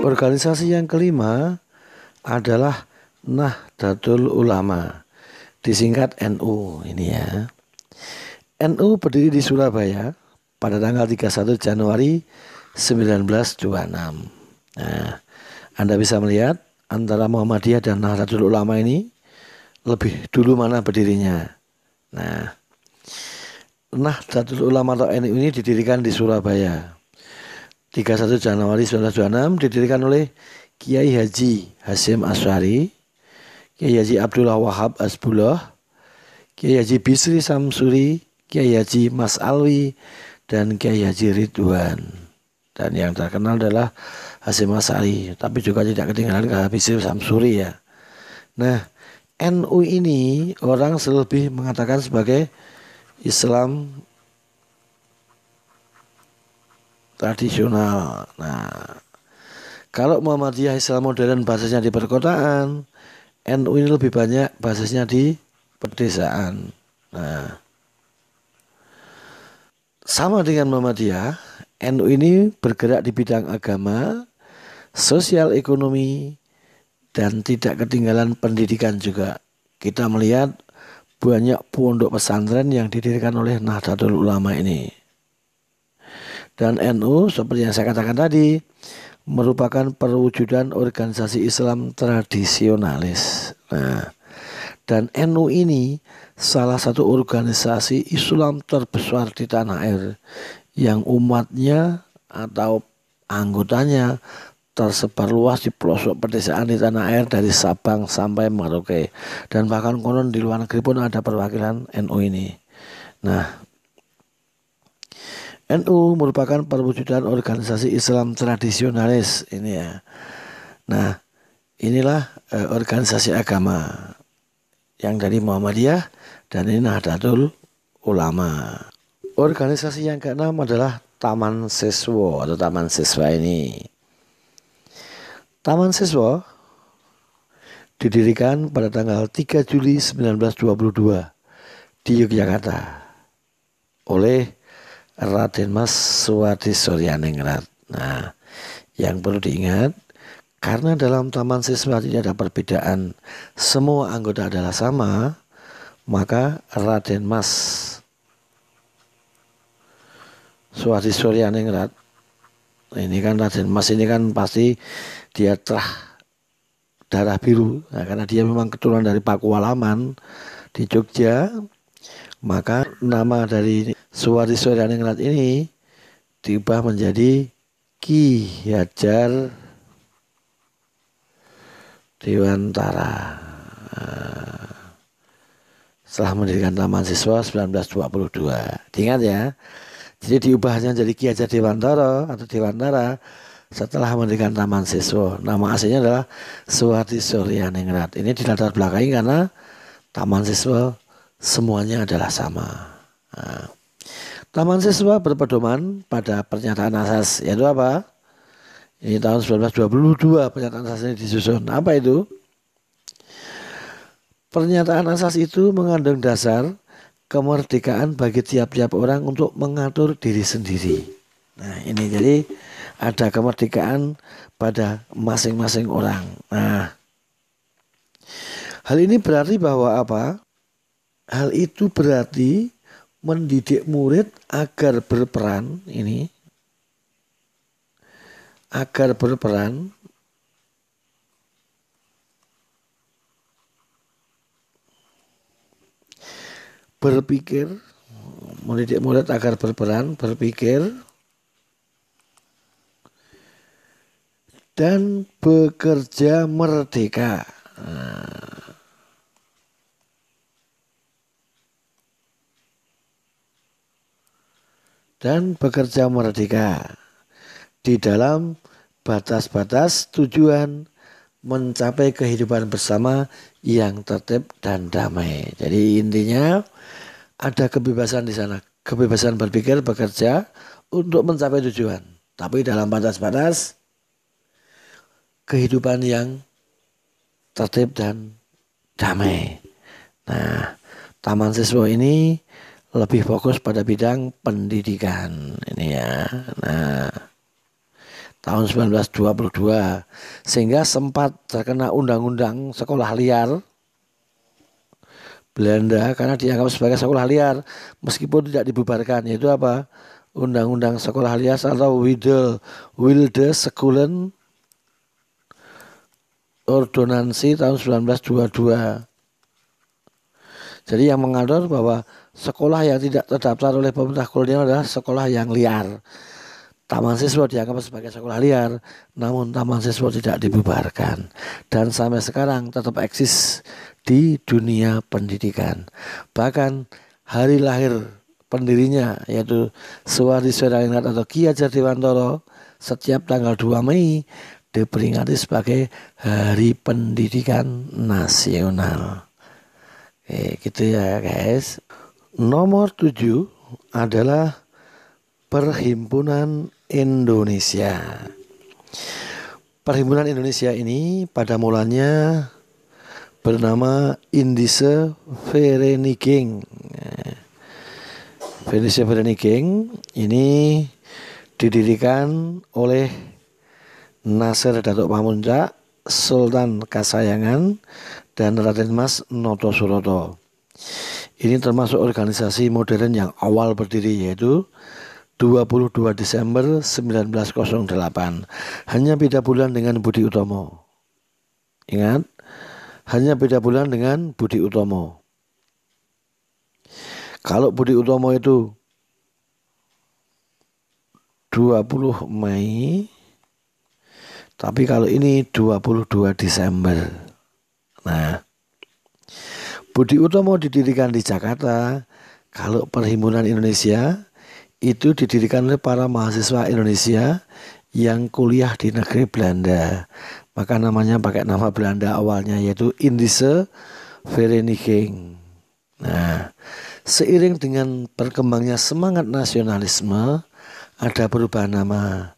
Organisasi yang kelima adalah Nahdlatul Ulama, disingkat NU ini ya. NU berdiri di Surabaya pada tanggal 31 Januari 1926. Nah, Anda bisa melihat antara Muhammadiyah dan Nahdlatul Ulama ini lebih dulu mana berdirinya. Nah, Nahdlatul Ulama atau NU ini didirikan di Surabaya 31 Januari 1926, didirikan oleh Kiai Haji Hasyim Asy'ari, Kiai Haji Abdullah Wahab Asbullah, Kiai Haji Bisri Samsuri, Kiai Haji Mas Alwi, dan Kiai Haji Ridwan. Dan yang terkenal adalah Hasyim Asy'ari, tapi juga tidak ketinggalan Kiai Bisri Samsuri ya. Nah, NU ini orang lebih mengatakan sebagai Islam tradisional. Nah, kalau Muhammadiyah Islam modern basisnya di perkotaan, NU ini lebih banyak basisnya di pedesaan. Nah, sama dengan Muhammadiyah, NU ini bergerak di bidang agama, sosial ekonomi, dan tidak ketinggalan pendidikan juga. Kita melihat banyak pondok pesantren yang didirikan oleh Nahdlatul Ulama ini. Dan NU seperti yang saya katakan tadi merupakan perwujudan organisasi Islam tradisionalis. Nah, dan NU ini salah satu organisasi Islam terbesar di tanah air yang umatnya atau anggotanya tersebar luas di pelosok pedesaan di tanah air dari Sabang sampai Merauke, dan bahkan konon di luar negeri pun ada perwakilan NU ini. Nah, NU merupakan perwujudan organisasi Islam tradisionalis ini ya. Nah, inilah organisasi agama yang dari Muhammadiyah dan ini Nahdlatul Ulama. Organisasi yang keenam adalah Taman Siswa atau Taman Siswa ini. Taman Siswa didirikan pada tanggal 3 Juli 1922 di Yogyakarta oleh Raden Mas Suwadi Suryaningrat. Nah, yang perlu diingat, karena dalam Taman Siswa tidak ada perbedaan, semua anggota adalah sama, maka Raden Mas Suwadi Suryaningrat, ini kan Raden Mas ini kan pasti dia darah biru. Nah, karena dia memang keturunan dari Pakualaman di Jogja, maka nama dari Suwadi Suryaningrat ini diubah menjadi Ki Hajar Dewantara. Setelah mendirikan Taman Siswa 1922. Diingat ya. Jadi diubahnya jadi Ki Hajar Dewantara atau Dewantara setelah mendirikan Taman Siswa. Nama aslinya adalah Suwadi Suryaningrat. Ini dilatar belakangi karena Taman Siswa semuanya adalah sama. Nah, Taman Siswa berpedoman pada pernyataan asas, yaitu apa? Ini tahun 1922 pernyataan asas ini disusun. Apa itu? Pernyataan asas itu mengandung dasar kemerdekaan bagi tiap-tiap orang untuk mengatur diri sendiri. Nah, ini jadi ada kemerdekaan pada masing-masing orang. Nah, hal ini berarti bahwa apa? Hal itu berarti mendidik murid agar berperan berpikir, mendidik murid agar berperan, berpikir, dan bekerja merdeka. Dan bekerja merdeka di dalam batas-batas tujuan mencapai kehidupan bersama yang tertib dan damai. Jadi intinya ada kebebasan di sana, kebebasan berpikir, bekerja untuk mencapai tujuan, tapi dalam batas-batas kehidupan yang tertib dan damai. Nah, Taman Siswa ini lebih fokus pada bidang pendidikan ini ya. Nah, tahun 1922, sehingga sempat terkena undang-undang sekolah liar Belanda karena dianggap sebagai sekolah liar meskipun tidak dibubarkan, yaitu apa? Undang-undang sekolah liar atau Wilde Scholen Ordonansi tahun 1922. Jadi yang mengatur bahwa sekolah yang tidak terdaftar oleh pemerintah kolonial adalah sekolah yang liar. Taman siswa dianggap sebagai sekolah liar, namun taman siswa tidak dibubarkan. Dan sampai sekarang tetap eksis di dunia pendidikan. Bahkan hari lahir pendirinya yaitu Suwardi Swaringat atau Ki Hajar Dewantara setiap tanggal 2 Mei diperingati sebagai Hari Pendidikan Nasional. Oke, gitu ya guys. Nomor 7 adalah Perhimpunan Indonesia. Perhimpunan Indonesia ini pada mulanya bernama Indische Vereniging. Indische Vereniging ini didirikan oleh Nasir Datuk Pamuntjak, Sultan Kasayangan, dan Raden Mas Noto Suroto. Ini termasuk organisasi modern yang awal berdiri, yaitu 22 Desember 1908. Hanya beda bulan dengan Budi Utomo. Ingat, hanya beda bulan dengan Budi Utomo. Kalau Budi Utomo itu 20 Mei, tapi kalau ini 22 Desember. Nah, Budi Utomo didirikan di Jakarta. Kalau Perhimpunan Indonesia itu didirikan oleh para mahasiswa Indonesia yang kuliah di negeri Belanda. Maka namanya pakai nama Belanda awalnya, yaitu Indische Vereniging. Nah, seiring dengan berkembangnya semangat nasionalisme, ada perubahan nama.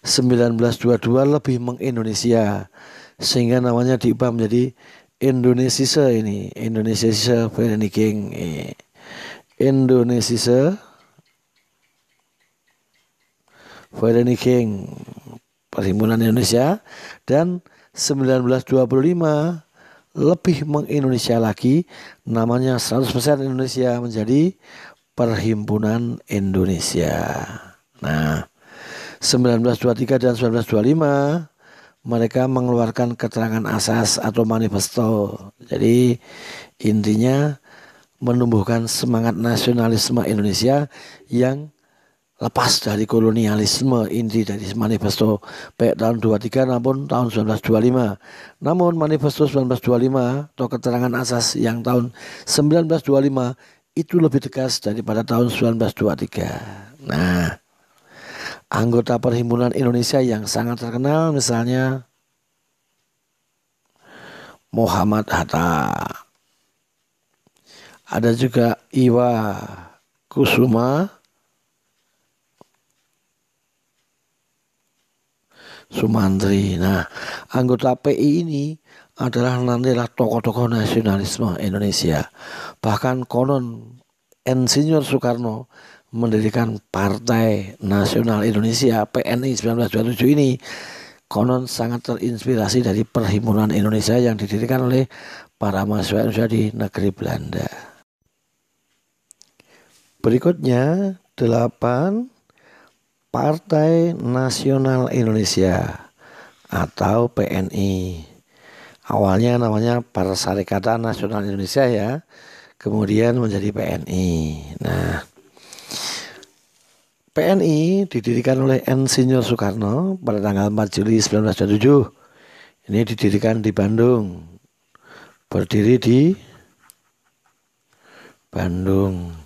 1922 lebih mengindonesia, sehingga namanya diubah menjadi Indonesische ini, Indonesische Vereniging. Indonesische Vereniging, Perhimpunan Indonesia. Dan 1925 lebih mengindonesia lagi, namanya 100% Indonesia menjadi Perhimpunan Indonesia. Nah, 1923 dan 1925 mereka mengeluarkan keterangan asas atau manifesto. Jadi intinya menumbuhkan semangat nasionalisme Indonesia yang lepas dari kolonialisme. Inti dari manifesto baik tahun 23 maupun tahun 1925. Namun manifesto 1925 atau keterangan asas yang tahun 1925 itu lebih tegas daripada tahun 1923. Nah, anggota Perhimpunan Indonesia yang sangat terkenal misalnya Muhammad Hatta. Ada juga Iwa Kusuma Sumantri. Nah, anggota PI ini adalah nantilah tokoh-tokoh nasionalisme Indonesia. Bahkan konon Insinyur Soekarno mendirikan Partai Nasional Indonesia PNI 1927 ini konon sangat terinspirasi dari Perhimpunan Indonesia yang didirikan oleh para mahasiswa Indonesia di negeri Belanda. Berikutnya 8 Partai Nasional Indonesia atau PNI. Awalnya namanya Perserikatan Nasional Indonesia ya, kemudian menjadi PNI. Nah, PNI didirikan oleh Insinyur Soekarno pada tanggal 4 Juli 1927. Ini didirikan di Bandung. Berdiri di Bandung.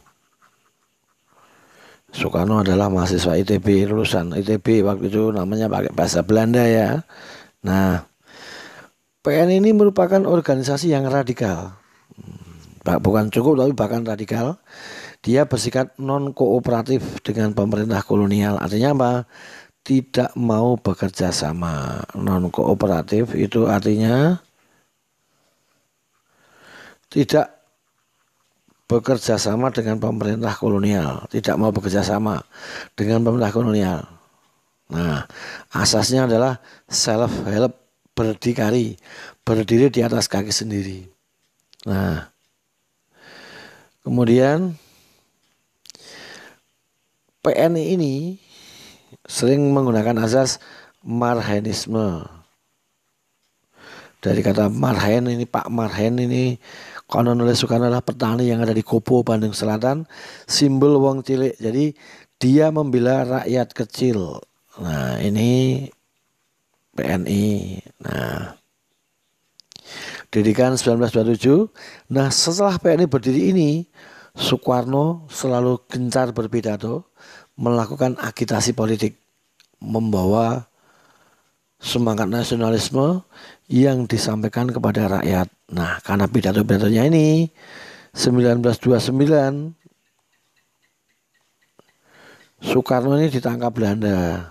Soekarno adalah mahasiswa ITB, lulusan ITB waktu itu, namanya pakai bahasa Belanda ya. Nah, PNI ini merupakan organisasi yang radikal. Bukan cukup tapi bahkan radikal. Dia bersikap non-kooperatif dengan pemerintah kolonial. Artinya apa? Tidak mau bekerja sama. Non-kooperatif itu artinya tidak bekerja sama dengan pemerintah kolonial. Tidak mau bekerja sama dengan pemerintah kolonial. Nah, asasnya adalah self help, berdikari, berdiri di atas kaki sendiri. Nah, kemudian PNI ini sering menggunakan asas Marhenisme. Dari kata Marhen ini, Pak Marhen ini konon oleh Soekarno adalah petani yang ada di Kopo, Bandung Selatan, simbol wong cilik. Jadi dia membela rakyat kecil. Nah, ini PNI. Nah, dirikan 1927. Nah, setelah PNI berdiri ini, Soekarno selalu gencar berpidato, melakukan agitasi politik, membawa semangat nasionalisme yang disampaikan kepada rakyat. Nah, karena pidato-pidatonya ini 1929 Soekarno ini ditangkap Belanda.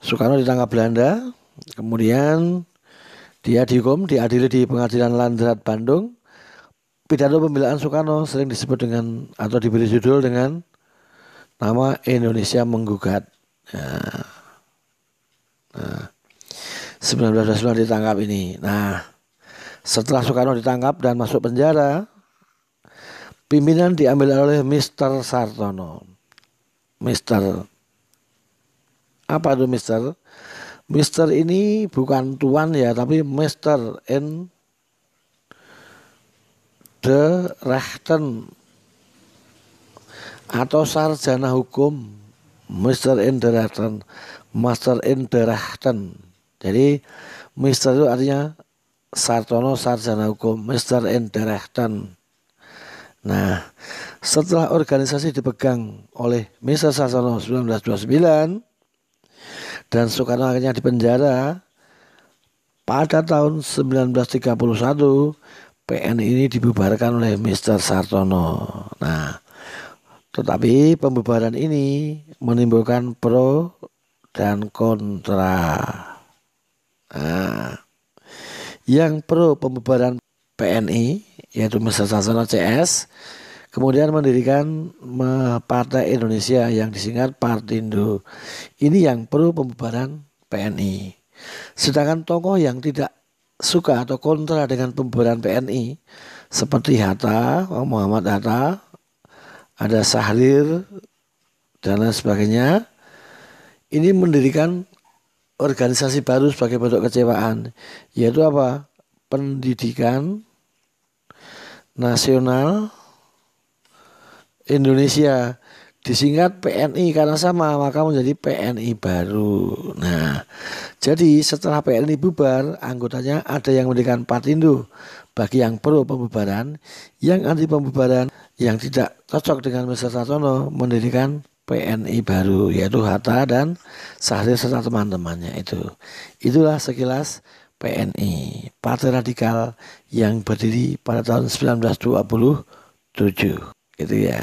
Soekarno ditangkap Belanda, kemudian dia dihukum, diadili di Pengadilan Landrat Bandung. Pidato pembelaan Soekarno sering disebut dengan atau diberi judul dengan nama Indonesia Menggugat. Nah, 1929 ditangkap ini. Nah, setelah Soekarno ditangkap dan masuk penjara, pimpinan diambil oleh Mr. Sartono. Mr. Apa itu Mr.? Mr. ini bukan tuan ya, tapi Mr. in the Rechten atau sarjana hukum. Mr. in the Rechten, Master in the Rechten. Jadi Mr. itu artinya Sartono sarjana hukum, Mr. in the Rechten. Nah, setelah organisasi dipegang oleh Mr. Sartono 1929 dan Soekarno akhirnya dipenjara, pada tahun 1931 PNI ini dibubarkan oleh Mr. Sartono. Nah, tetapi pembubaran ini menimbulkan pro dan kontra. Nah, yang pro pembubaran PNI yaitu Mr. Sartono CS kemudian mendirikan Partai Indonesia yang disingkat Partindo. Ini yang pro pembubaran PNI. Sedangkan tokoh yang tidak suka atau kontra dengan pembubaran PNI seperti Hatta, Muhammad Hatta, ada Sahrir dan lain sebagainya, ini mendirikan organisasi baru sebagai bentuk kecewaan, yaitu apa? Pendidikan Nasional Indonesia, disingkat PNI karena sama, maka menjadi PNI baru. Nah, jadi setelah PNI bubar, anggotanya ada yang mendirikan Partindo bagi yang pro pembubaran, yang anti pembubaran, yang tidak cocok dengan Mr. Sartono mendirikan PNI baru, yaitu Hatta dan Sahrir serta teman-temannya itu. Itulah sekilas PNI, Partai Radikal yang berdiri pada tahun 1927. Gitu ya.